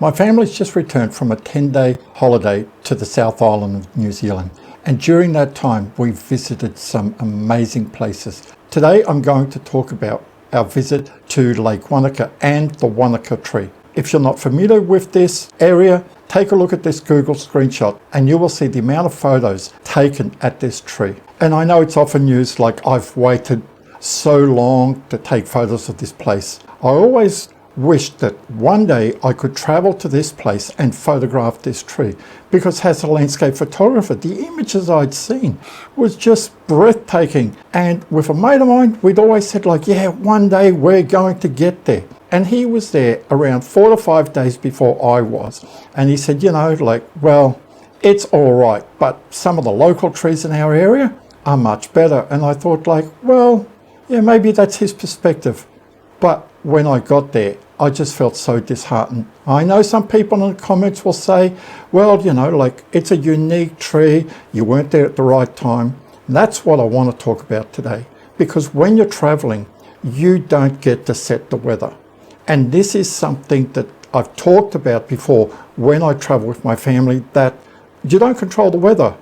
My family's just returned from a 10-day holiday to the South Island of New Zealand, and during that time we visited some amazing places. Today I'm going to talk about our visit to Lake Wanaka and the Wanaka Tree. If you're not familiar with this area, take a look at this Google screenshot and you will see the amount of photos taken at this tree. And I know it's often used like I've waited so long to take photos of this place. I always wished that one day I could travel to this place and photograph this tree, because as a landscape photographer, the images I'd seen was just breathtaking. And with a mate of mine, we'd always said like, yeah, one day we're going to get there. And he was there around 4 to 5 days before I was. And he said, you know, like, well, it's all right, but some of the local trees in our area are much better. And I thought like, well, yeah, maybe that's his perspective. But when I got there, I just felt so disheartened. I know some people in the comments will say, well, you know, like it's a unique tree. You weren't there at the right time. And that's what I want to talk about today, because when you're traveling, you don't get to set the weather. And this is something that I've talked about before when I travel with my family, that you don't control the weather.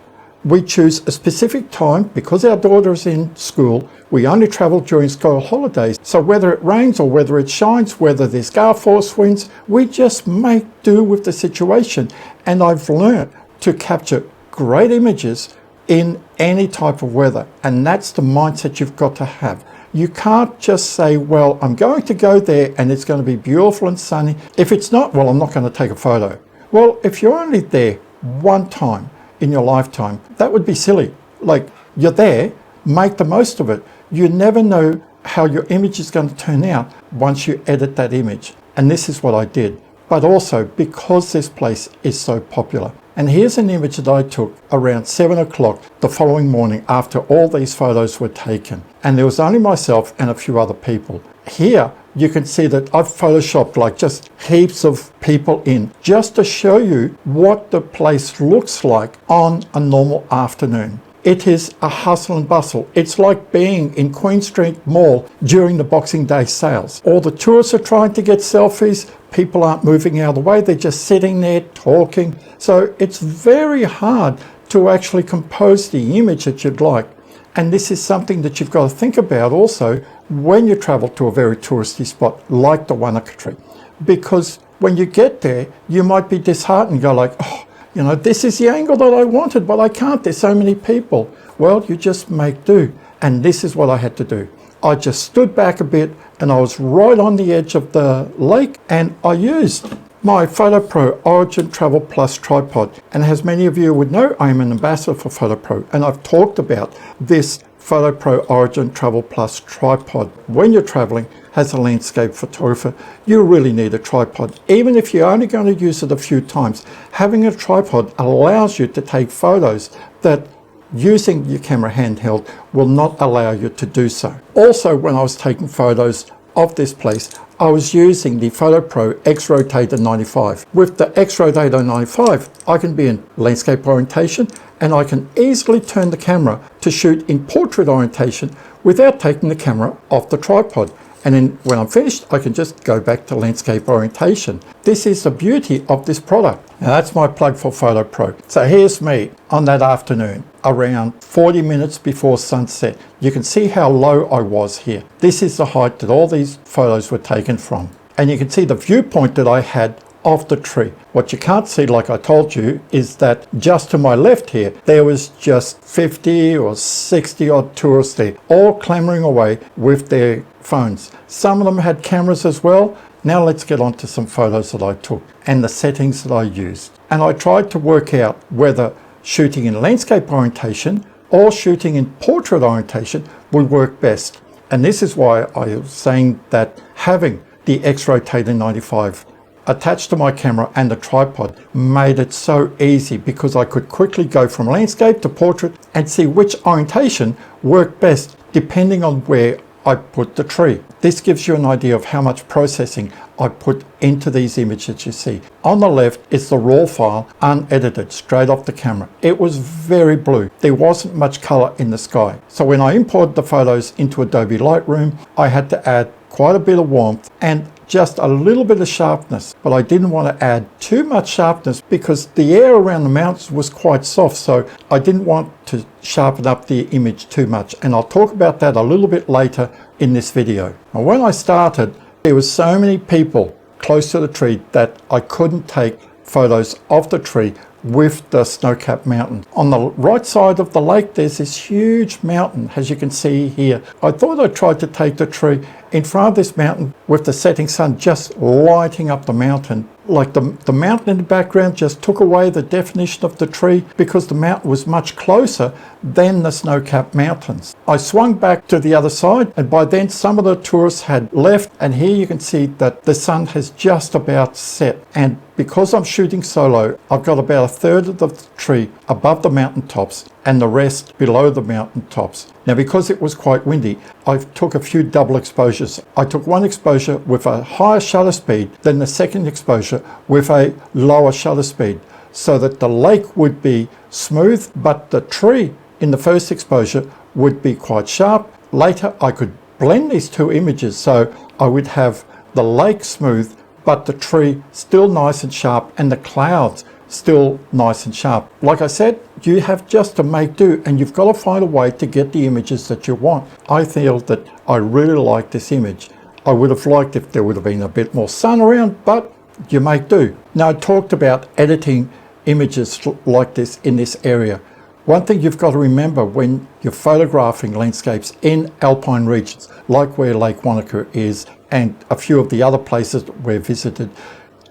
We choose a specific time because our daughter is in school. We only travel during school holidays. So whether it rains or whether it shines, whether there's gale force winds, we just make do with the situation. And I've learned to capture great images in any type of weather. And that's the mindset you've got to have. You can't just say, well, I'm going to go there and it's going to be beautiful and sunny. If it's not, well, I'm not going to take a photo. Well, if you're only there one time in your lifetime, that would be silly. Like, you're there, make the most of it. You never know how your image is going to turn out once you edit that image. And this is what I did. But also because this place is so popular. And here's an image that I took around 7 o'clock the following morning after all these photos were taken. And there was only myself and a few other people. Here you can see that I've photoshopped like just heaps of people in, just to show you what the place looks like on a normal afternoon. It is a hustle and bustle. It's like being in Queen Street Mall during the Boxing Day sales. All the tourists are trying to get selfies. People aren't moving out of the way. They're just sitting there talking. So it's very hard to actually compose the image that you'd like. And this is something that you've got to think about also when you travel to a very touristy spot like the Wanaka Tree. Because when you get there, you might be disheartened, go like, oh, you know, this is the angle that I wanted, but I can't, there's so many people. Well, you just make do. And this is what I had to do. I just stood back a bit and I was right on the edge of the lake, and I used my PhotoPro Origin Travel Plus tripod. And as many of you would know, I am an ambassador for PhotoPro, and I've talked about this PhotoPro Origin Travel Plus tripod. When you're traveling as a landscape photographer, you really need a tripod. Even if you're only going to use it a few times, having a tripod allows you to take photos that using your camera handheld will not allow you to do so. Also, when I was taking photos of this place, I was using the PhotoPro X-Rotator 95. With the X-Rotator 95, I can be in landscape orientation and I can easily turn the camera to shoot in portrait orientation without taking the camera off the tripod. And then when I'm finished, I can just go back to landscape orientation. This is the beauty of this product. Now that's my plug for PhotoPro. So here's me on that afternoon, around 40 minutes before sunset. You can see how low I was here. This is the height that all these photos were taken from. And you can see the viewpoint that I had of the tree. What you can't see, like I told you, is that just to my left here, there was just 50 or 60 odd tourists there, all clamoring away with their phones. Some of them had cameras as well. Now let's get on to some photos that I took and the settings that I used. And I tried to work out whether shooting in landscape orientation or shooting in portrait orientation would work best. And this is why I was saying that having the X-Rotator 95 attached to my camera and the tripod made it so easy, because I could quickly go from landscape to portrait and see which orientation worked best depending on where I put the tree. This gives you an idea of how much processing I put into these images you see. On the left is the raw file, unedited, straight off the camera. It was very blue. There wasn't much color in the sky. So when I imported the photos into Adobe Lightroom, I had to add quite a bit of warmth and just a little bit of sharpness, but I didn't want to add too much sharpness because the air around the mountains was quite soft, so I didn't want to sharpen up the image too much, and I'll talk about that a little bit later in this video. Now, when I started, there was so many people close to the tree that I couldn't take photos of the tree with the snow-capped mountain. On the right side of the lake, there's this huge mountain, as you can see here. I thought I'd try to take the tree in front of this mountain with the setting sun just lighting up the mountain. Like the mountain in the background just took away the definition of the tree because the mountain was much closer than the snow-capped mountains. I swung back to the other side, and by then some of the tourists had left, and here you can see that the sun has just about set. And because I'm shooting solo, I've got about a third of the tree above the mountain tops and the rest below the mountain tops. Now, because it was quite windy, I took a few double exposures. I took one exposure with a higher shutter speed than the second exposure with a lower shutter speed, so that the lake would be smooth, but the tree in the first exposure would be quite sharp. Later, I could blend these two images, so I would have the lake smooth, but the tree still nice and sharp, and the clouds still nice and sharp. Like I said, you have just to make do, and you've got to find a way to get the images that you want. I feel that I really like this image. I would have liked if there would have been a bit more sun around, but you make do. Now, I talked about editing images like this in this area. One thing you've got to remember when you're photographing landscapes in alpine regions, like where Lake Wanaka is and a few of the other places we've visited,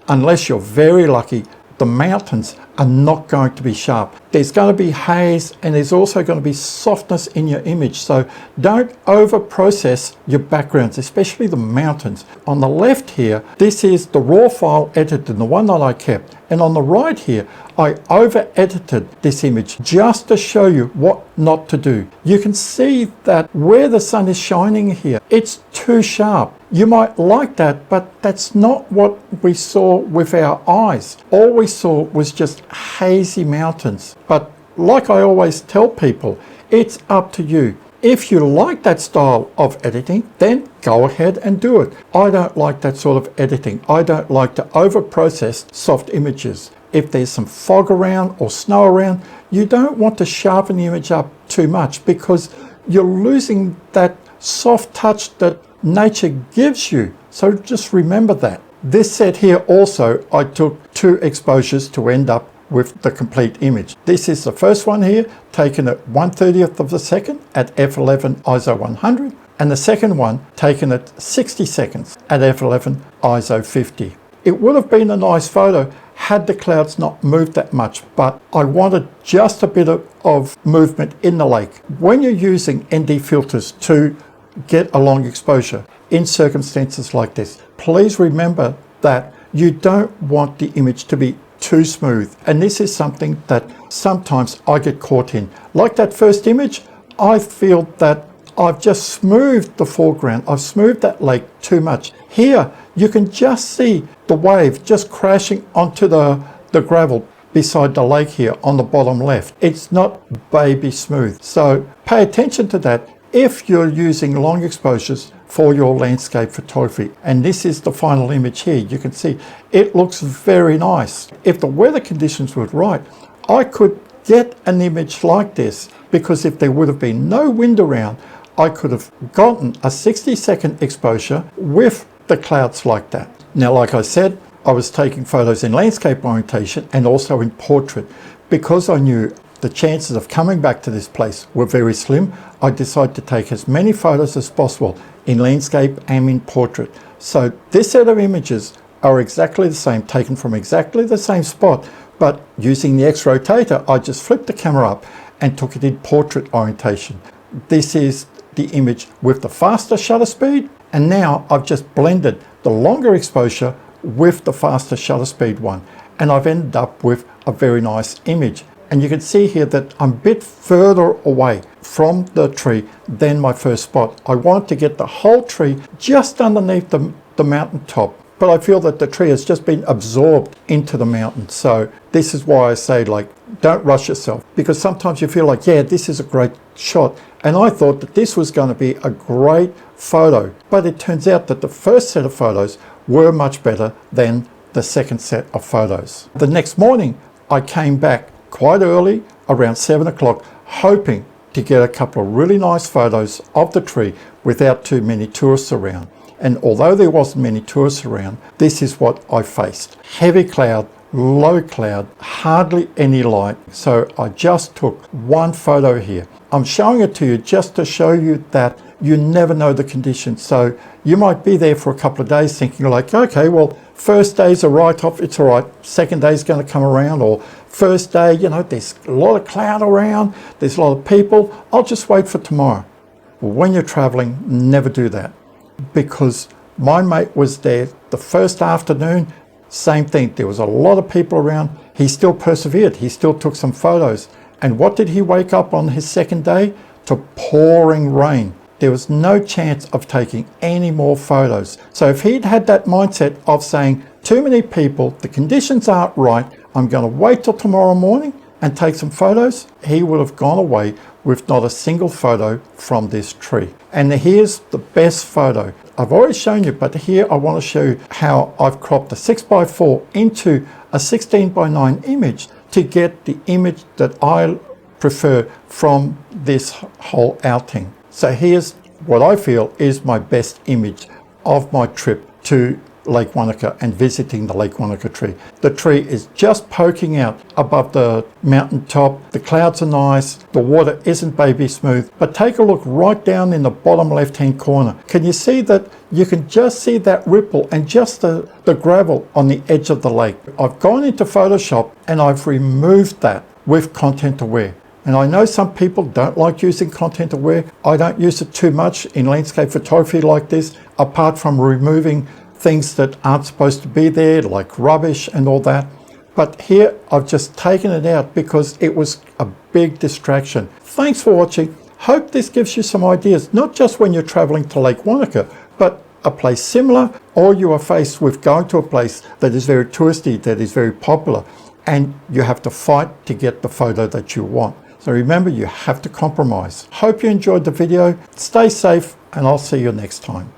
unless you're very lucky, the mountains are not going to be sharp. There's going to be haze, and there's also going to be softness in your image. So don't over process your backgrounds, especially the mountains. On the left here, this is the raw file edited, the one that I kept. And on the right here, I over edited this image just to show you what not to do. You can see that where the sun is shining here, it's too sharp. You might like that, but that's not what we saw with our eyes. All we saw was just hazy mountains. But like I always tell people, it's up to you. If you like that style of editing, then go ahead and do it. I don't like that sort of editing. I don't like to over-process soft images. If there's some fog around or snow around, you don't want to sharpen the image up too much because you're losing that soft touch that nature gives you. So just remember that. This set here also, I took 2 exposures to end up with the complete image. This is the first one here, taken at 1/30th of a second at f11 ISO 100, and the second one taken at 60 seconds at f11 ISO 50. It would have been a nice photo had the clouds not moved that much, but I wanted just a bit of movement in the lake. When you're using ND filters to get a long exposure in circumstances like this, please remember that you don't want the image to be too smooth, and this is something that sometimes I get caught in. Like that first image, I feel that I've just smoothed the foreground. I've smoothed that lake too much. Here, you can just see the wave just crashing onto the gravel beside the lake here on the bottom left. It's not baby smooth. So pay attention to that if you're using long exposures for your landscape photography. And this is the final image here. You can see it looks very nice. If the weather conditions were right, I could get an image like this, because if there would have been no wind around, I could have gotten a 60-second exposure with the clouds like that. Now, like I said, I was taking photos in landscape orientation and also in portrait. Because I knew the chances of coming back to this place were very slim, I decided to take as many photos as possible in landscape and in portrait. So this set of images are exactly the same, taken from exactly the same spot, but using the X rotator, I just flipped the camera up and took it in portrait orientation. This is the image with the faster shutter speed, and now I've just blended the longer exposure with the faster shutter speed one, and I've ended up with a very nice image. And you can see here that I'm a bit further away from the tree than my first spot. I wanted to get the whole tree just underneath the mountain top, but I feel that the tree has just been absorbed into the mountain. So this is why I say, like, don't rush yourself, because sometimes you feel like, yeah, this is a great shot. And I thought that this was going to be a great photo, but it turns out that the first set of photos were much better than the second set of photos. The next morning, I came back quite early, around 7 o'clock, hoping to get a couple of really nice photos of the tree without too many tourists around. And although there wasn't many tourists around, this is what I faced. Heavy cloud, low cloud, hardly any light. So I just took one photo here. I'm showing it to you just to show you that you never know the conditions. So you might be there for a couple of days thinking like, okay, well, first day's a write-off, it's all right. Second day's going to come around, or first day, you know, there's a lot of cloud around, there's a lot of people, I'll just wait for tomorrow. Well, when you're traveling, never do that. Because my mate was there the first afternoon, same thing. There was a lot of people around. He still persevered. He still took some photos. And what did he wake up on his second day? To pouring rain. There was no chance of taking any more photos. So if he'd had that mindset of saying, too many people, the conditions aren't right, I'm going to wait till tomorrow morning and take some photos, he would have gone away with not a single photo from this tree. And here's the best photo. I've already shown you, but here I want to show you how I've cropped a 6x4 into a 16:9 image to get the image that I prefer from this whole outing. So here's what I feel is my best image of my trip to Lake Wanaka and visiting the Lake Wanaka tree. The tree is just poking out above the mountain top. The clouds are nice. The water isn't baby smooth, but take a look right down in the bottom left-hand corner. Can you see that? You can just see that ripple and just the gravel on the edge of the lake. I've gone into Photoshop and I've removed that with Content Aware. And I know some people don't like using Content Aware. I don't use it too much in landscape photography like this, apart from removing things that aren't supposed to be there, like rubbish and all that. But here I've just taken it out because it was a big distraction. Thanks for watching. Hope this gives you some ideas, not just when you're traveling to Lake Wanaka, but a place similar, or you are faced with going to a place that is very touristy, that is very popular, and you have to fight to get the photo that you want. So remember, you have to compromise. Hope you enjoyed the video. Stay safe, and I'll see you next time.